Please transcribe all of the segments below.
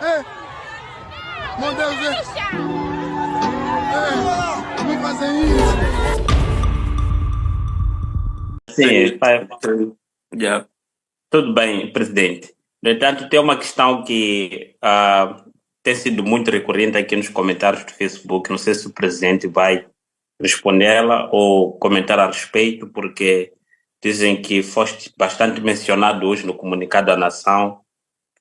Meu Deus, não fazem isso. Sim, yeah. Tudo bem, presidente. No entanto, tem uma questão que tem sido muito recorrente aqui nos comentários do Facebook. Não sei se o presidente vai respondê-la ou comentar a respeito, porque dizem que foste bastante mencionado hoje no comunicado da nação.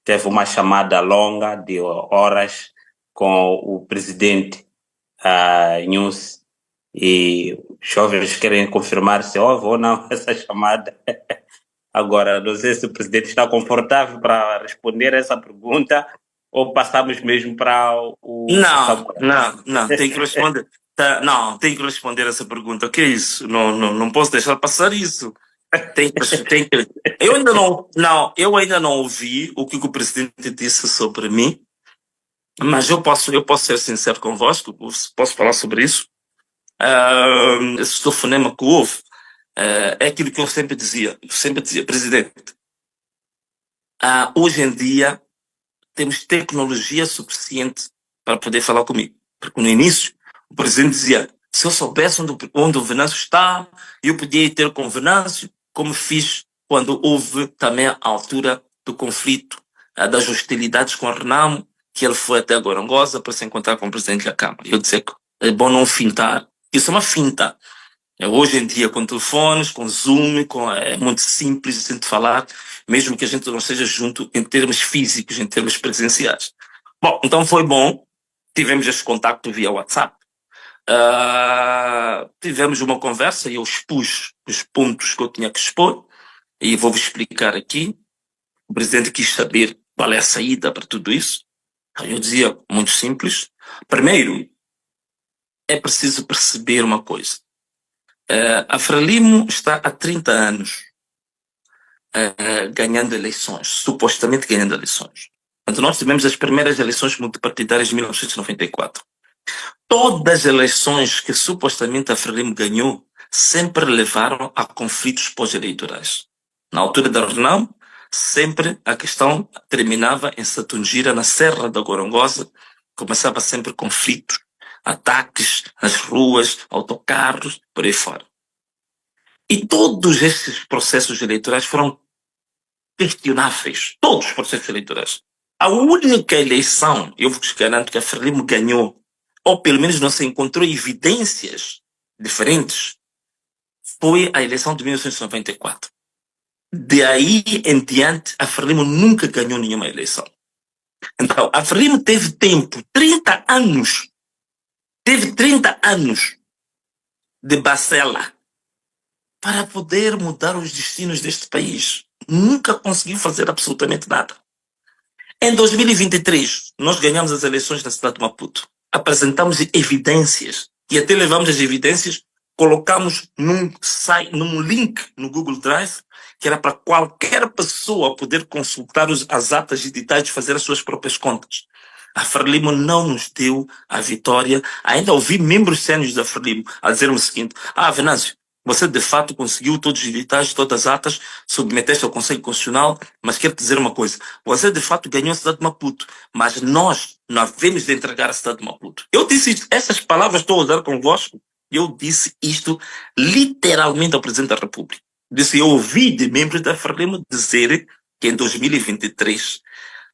Teve uma chamada longa de horas com o presidente Nunes, e os jovens querem confirmar se houve ou não essa chamada. Agora, não sei se o presidente está confortável para responder essa pergunta ou passamos mesmo para o Não, tem que responder. Não, tem que responder essa pergunta. O que é isso? Não posso deixar passar isso. Eu ainda não ouvi o que o presidente disse sobre mim, mas eu posso ser sincero convosco, posso falar sobre isso. Esse telefonema que houve é aquilo que eu sempre dizia, presidente, hoje em dia temos tecnologia suficiente para poder falar comigo, porque no início o presidente dizia, se eu soubesse onde o Venâncio está, eu podia ir ter com o Venâncio, como fiz quando houve também a altura do conflito, das hostilidades com a Renamo, que ele foi até Gorongosa para se encontrar com o presidente da Câmara. Eu disse que é bom não fintar. Isso é uma finta. Hoje em dia, com telefones, com Zoom, é muito simples de a gente falar, mesmo que a gente não esteja junto em termos físicos, em termos presenciais. Bom, então foi bom. Tivemos esse contacto via WhatsApp. Tivemos uma conversa e eu expus os pontos que eu tinha que expor e vou-vos explicar aqui. O presidente quis saber qual é a saída para tudo isso. Eu dizia, muito simples. Primeiro, é preciso perceber uma coisa. A Frelimo está há 30 anos ganhando eleições, supostamente ganhando eleições. Então, nós tivemos as primeiras eleições multipartidárias de 1994. Todas as eleições que supostamente a Frelimo ganhou sempre levaram a conflitos pós-eleitorais. Na altura da Renamo, sempre a questão terminava em Satungira, na Serra da Gorongosa, começava sempre conflitos, ataques nas ruas, autocarros, por aí fora. E todos esses processos eleitorais foram questionáveis. Todos os processos eleitorais. A única eleição, eu vos garanto que a Frelimo ganhou, ou pelo menos não se encontrou evidências diferentes, foi a eleição de 1994. De aí em diante, a Frelimo nunca ganhou nenhuma eleição. Então, a Frelimo teve tempo, 30 anos, de bacela para poder mudar os destinos deste país. Nunca conseguiu fazer absolutamente nada. Em 2023, nós ganhamos as eleições na cidade de Maputo. Apresentamos evidências e até levamos as evidências, colocamos num link no Google Drive, que era para qualquer pessoa poder consultar as atas digitais e fazer as suas próprias contas. A Frelimo não nos deu a vitória. Ainda ouvi membros sénios da Frelimo a dizer-me o seguinte, Venâncio, você de fato conseguiu todos os editais, todas as atas, submeteste ao Conselho Constitucional, mas quero dizer uma coisa, você de fato ganhou a cidade de Maputo, mas nós não havemos de entregar a cidade de Maputo. Eu disse isto, essas palavras estou a usar convosco, eu disse isto literalmente ao Presidente da República. Disse, eu ouvi de membros da Frelimo dizer que em 2023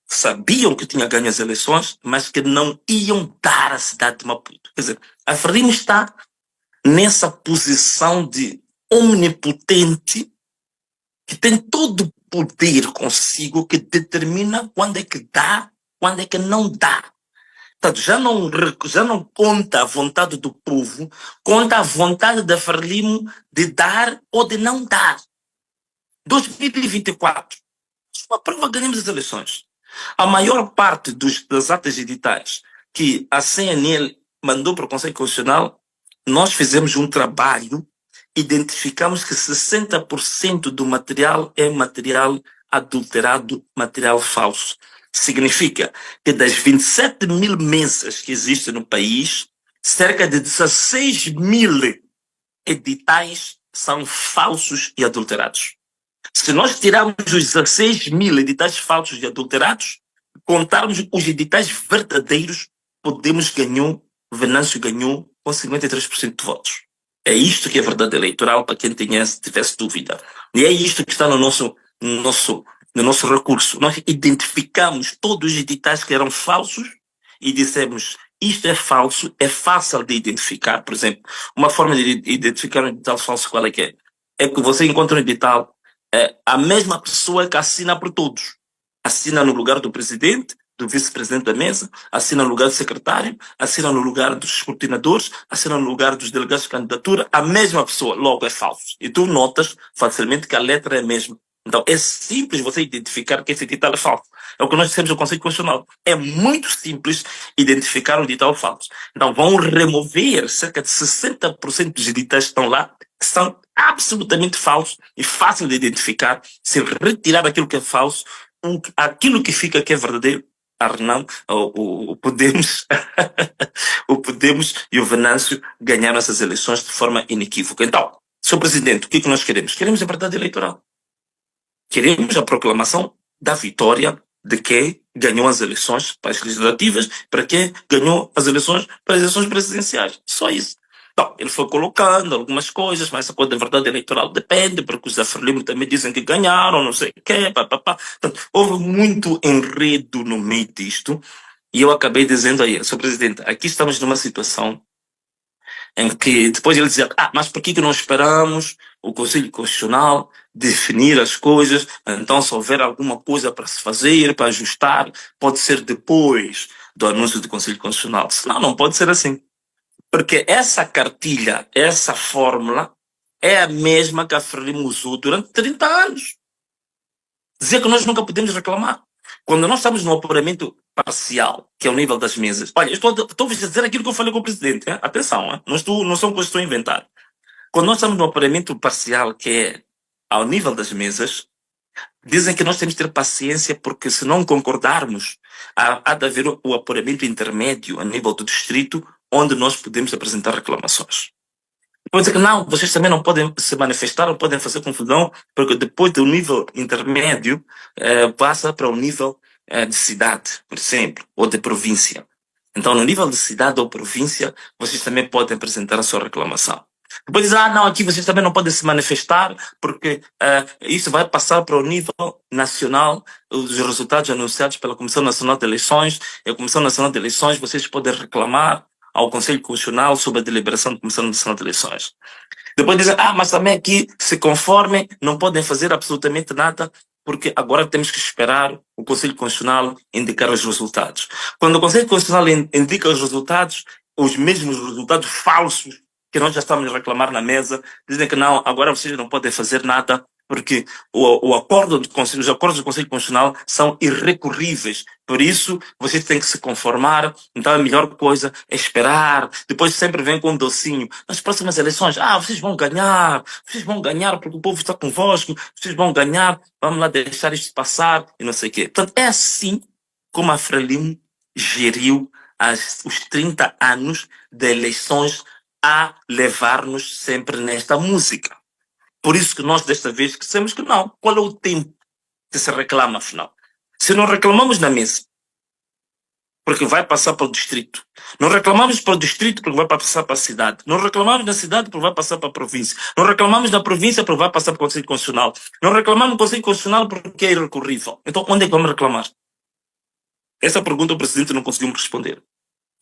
sabiam que tinha ganho as eleições, mas que não iam dar a cidade de Maputo. Quer dizer, a Frelimo está nessa posição de omnipotente que tem todo o poder consigo que determina quando é que dá, quando é que não dá. Portanto, já não conta a vontade do povo, conta a vontade da Frelimo de dar ou de não dar. 2024, uma prova, ganhamos as eleições. A maior parte das atas editais que a CNL mandou para o Conselho Constitucional, nós fizemos um trabalho, identificamos que 60% do material é material adulterado, material falso. Significa que das 27 mil mesas que existem no país, cerca de 16 mil editais são falsos e adulterados. Se nós tirarmos os 16 mil editais falsos e adulterados, contarmos os editais verdadeiros, Venâncio ganhou com 53% de votos. É isto que é verdade eleitoral, para quem tivesse dúvida. E é isto que está no nosso recurso. Nós identificamos todos os editais que eram falsos e dissemos, isto é falso, é fácil de identificar. Por exemplo, uma forma de identificar um edital falso, qual é que é? É que você encontra um edital, a mesma pessoa que assina por todos. Assina no lugar do presidente, do vice-presidente da mesa, assina no lugar do secretário, assina no lugar dos escrutinadores, assina no lugar dos delegados de candidatura, a mesma pessoa, logo é falso. E tu notas facilmente que a letra é a mesma. Então é simples você identificar que esse edital é falso. É o que nós dissemos no Conselho Constitucional. É muito simples identificar um edital falso. Então vão remover cerca de 60% dos editais que estão lá, que são absolutamente falsos e fácil de identificar, se retirar aquilo que é falso, aquilo que fica que é verdadeiro. Arnão, o Podemos, o Podemos e o Venâncio ganharam essas eleições de forma inequívoca. Então, Sr. Presidente, o que nós queremos? Queremos a verdade eleitoral. Queremos a proclamação da vitória de quem ganhou as eleições para as legislativas, para quem ganhou as eleições para as eleições presidenciais. Só isso. Então, ele foi colocando algumas coisas, mas essa coisa da verdade eleitoral depende, porque os Frelimo também dizem que ganharam, não sei o quê, papapá. Portanto, houve muito enredo no meio disto, e eu acabei dizendo aí, Sr. Presidente, aqui estamos numa situação em que depois ele dizia, mas por que não esperamos o Conselho Constitucional definir as coisas? Então, se houver alguma coisa para se fazer, para ajustar, pode ser depois do anúncio do Conselho Constitucional. Senão, não pode ser assim. Porque essa cartilha, essa fórmula, é a mesma que a Frelimo usou durante 30 anos. Dizer que nós nunca podemos reclamar. Quando nós estamos no apuramento parcial, que é o nível das mesas. Olha, estou a dizer aquilo que eu falei com o Presidente. Hein? Atenção, hein? Não são coisas que estou a inventar. Quando nós estamos no apuramento parcial, que é ao nível das mesas, dizem que nós temos que ter paciência, porque se não concordarmos, há de haver o apuramento intermédio a nível do distrito, onde nós podemos apresentar reclamações. Pode dizer que não, vocês também não podem se manifestar, não podem fazer confusão, porque depois do nível intermédio passa para o nível de cidade, por exemplo, ou de província. Então, no nível de cidade ou província, vocês também podem apresentar a sua reclamação. Depois diz, não, aqui vocês também não podem se manifestar, porque isso vai passar para o nível nacional, os resultados anunciados pela Comissão Nacional de Eleições, e a Comissão Nacional de Eleições, vocês podem reclamar ao Conselho Constitucional sobre a deliberação da Comissão Nacional de Eleições. Depois dizem, mas também aqui se conformem, não podem fazer absolutamente nada, porque agora temos que esperar o Conselho Constitucional indicar os resultados. Quando o Conselho Constitucional indica os resultados, os mesmos resultados falsos que nós já estamos a reclamar na mesa, dizem que não, agora vocês não podem fazer nada, porque os acordos do Conselho Constitucional são irrecorríveis. Por isso, vocês têm que se conformar. Então, a melhor coisa é esperar. Depois sempre vem com um docinho. Nas próximas eleições, vocês vão ganhar porque o povo está convosco, vocês vão ganhar, vamos lá deixar isto passar e não sei o quê. Portanto, é assim como a Frelimo geriu os 30 anos de eleições a levar-nos sempre nesta música. Por isso que nós desta vez dissemos que não. Qual é o tempo que se reclama, afinal? Se não reclamamos na mesa, porque vai passar para o distrito. Não reclamamos para o distrito porque vai passar para a cidade. Não reclamamos na cidade porque vai passar para a província. Não reclamamos na província porque vai passar para o Conselho Constitucional. Não reclamamos no Conselho Constitucional porque é irrecorrível. Então, onde é que vamos reclamar? Essa pergunta o Presidente não conseguiu me responder.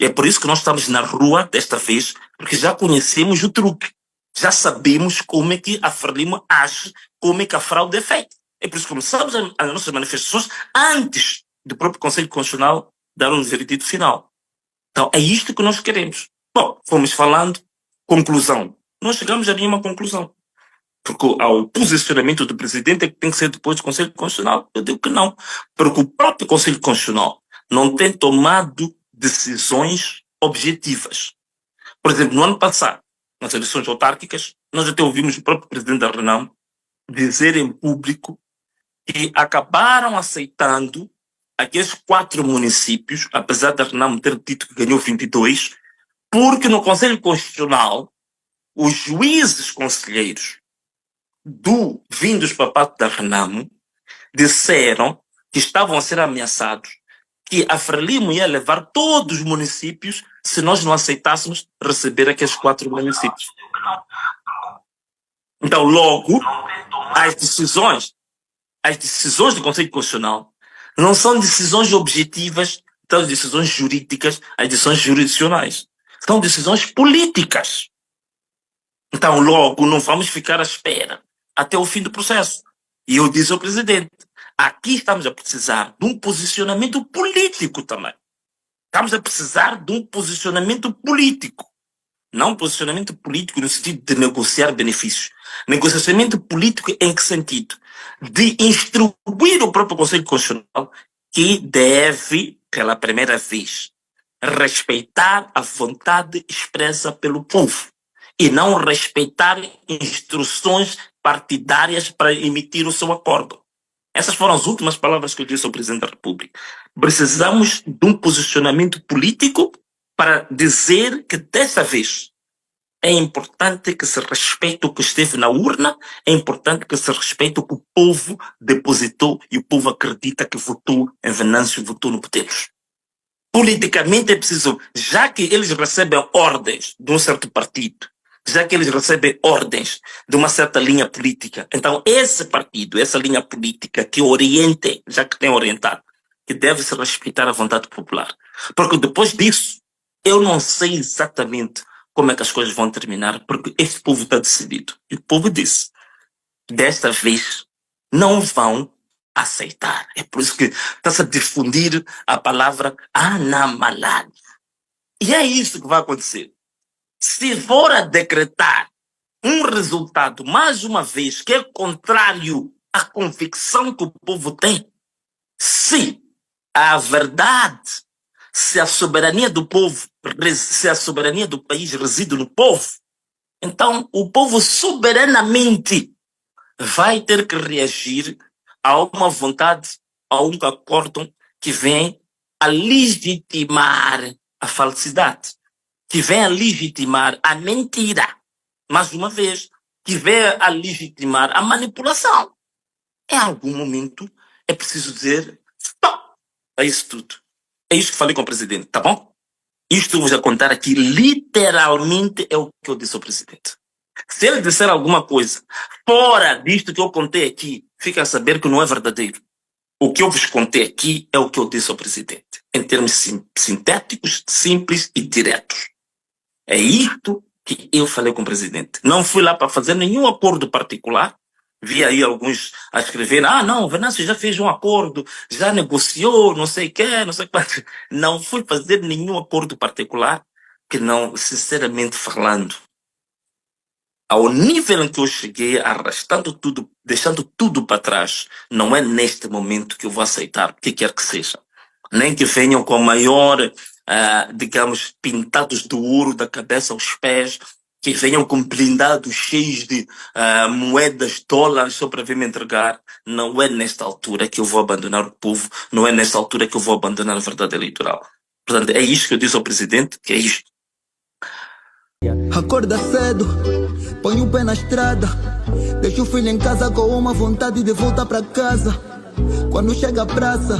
E é por isso que nós estamos na rua desta vez, porque já conhecemos o truque. Já sabemos como é que a Frelimo age, como é que a fraude é feita. É por isso que começamos as nossas manifestações antes do próprio Conselho Constitucional dar um veredito final. Então, é isto que nós queremos. Bom, fomos falando, conclusão. Não chegamos a nenhuma conclusão. Porque o posicionamento do Presidente é que tem que ser depois do Conselho Constitucional. Eu digo que não. Porque o próprio Conselho Constitucional não tem tomado decisões objetivas. Por exemplo, no ano passado, nas eleições autárquicas, nós até ouvimos o próprio Presidente da Renam dizer em público que acabaram aceitando aqueles 4 municípios, apesar da Renam ter dito que ganhou 22, porque no Conselho Constitucional, os juízes conselheiros vindos para parte da Renam disseram que estavam a ser ameaçados que a Frelimo ia levar todos os municípios se nós não aceitássemos receber aqueles 4 municípios. Então, logo, as decisões do Conselho Constitucional não são decisões objetivas, são decisões jurídicas, as decisões jurisdicionais. São decisões políticas. Então, logo, não vamos ficar à espera até o fim do processo. E eu disse ao presidente, aqui estamos a precisar de um posicionamento político também. Estamos a precisar de um posicionamento político. Não um posicionamento político no sentido de negociar benefícios. Negociamento político em que sentido? De instruir o próprio Conselho Constitucional que deve, pela primeira vez, respeitar a vontade expressa pelo povo e não respeitar instruções partidárias para emitir o seu acordo. Essas foram as últimas palavras que eu disse ao Presidente da República. Precisamos de um posicionamento político para dizer que dessa vez é importante que se respeite o que esteve na urna, é importante que se respeite o que o povo depositou e o povo acredita que votou em Venâncio, votou no Podemos. Politicamente é preciso, já que eles recebem ordens de um certo partido, já que eles recebem ordens de uma certa linha política, então esse partido, essa linha política que oriente, já que tem orientado, que deve se respeitar a vontade popular. Porque depois disso, eu não sei exatamente como é que as coisas vão terminar, porque este povo está decidido. E o povo disse, desta vez, não vão aceitar. É por isso que está-se a difundir a palavra anamalado. E é isso que vai acontecer. Se for a decretar um resultado, mais uma vez, que é contrário à convicção que o povo tem, se a verdade, se a soberania do povo, se a soberania do país reside no povo, então o povo soberanamente vai ter que reagir a uma vontade, a um acordo que vem a legitimar a falsidade, que vem a legitimar a mentira, mais uma vez, que vem a legitimar a manipulação. Em algum momento é preciso dizer stop a isso tudo. É isso que falei com o presidente, tá bom? Isto que eu vou já contar aqui, literalmente é o que eu disse ao presidente. Se ele disser alguma coisa fora disto que eu contei aqui, fica a saber que não é verdadeiro. O que eu vos contei aqui é o que eu disse ao presidente, em termos sintéticos, simples e diretos. É isto que eu falei com o presidente. Não fui lá para fazer nenhum acordo particular. Vi aí alguns a escrever, não, o Venâncio já fez um acordo, já negociou, não sei o quê, não sei o que. Não fui fazer nenhum acordo particular, que não, sinceramente falando, ao nível em que eu cheguei, arrastando tudo, deixando tudo para trás, não é neste momento que eu vou aceitar o que quer que seja. Nem que venham com maior, digamos, pintados de ouro da cabeça aos pés, que venham com blindados cheios de moedas, dólares, só para vir me entregar. Não é nesta altura que eu vou abandonar o povo, não é nesta altura que eu vou abandonar a verdade eleitoral. Portanto, é isto que eu disse ao presidente, que é isto. Acorda cedo, põe o pé na estrada, deixa o filho em casa com uma vontade de voltar para casa. Quando chega à praça,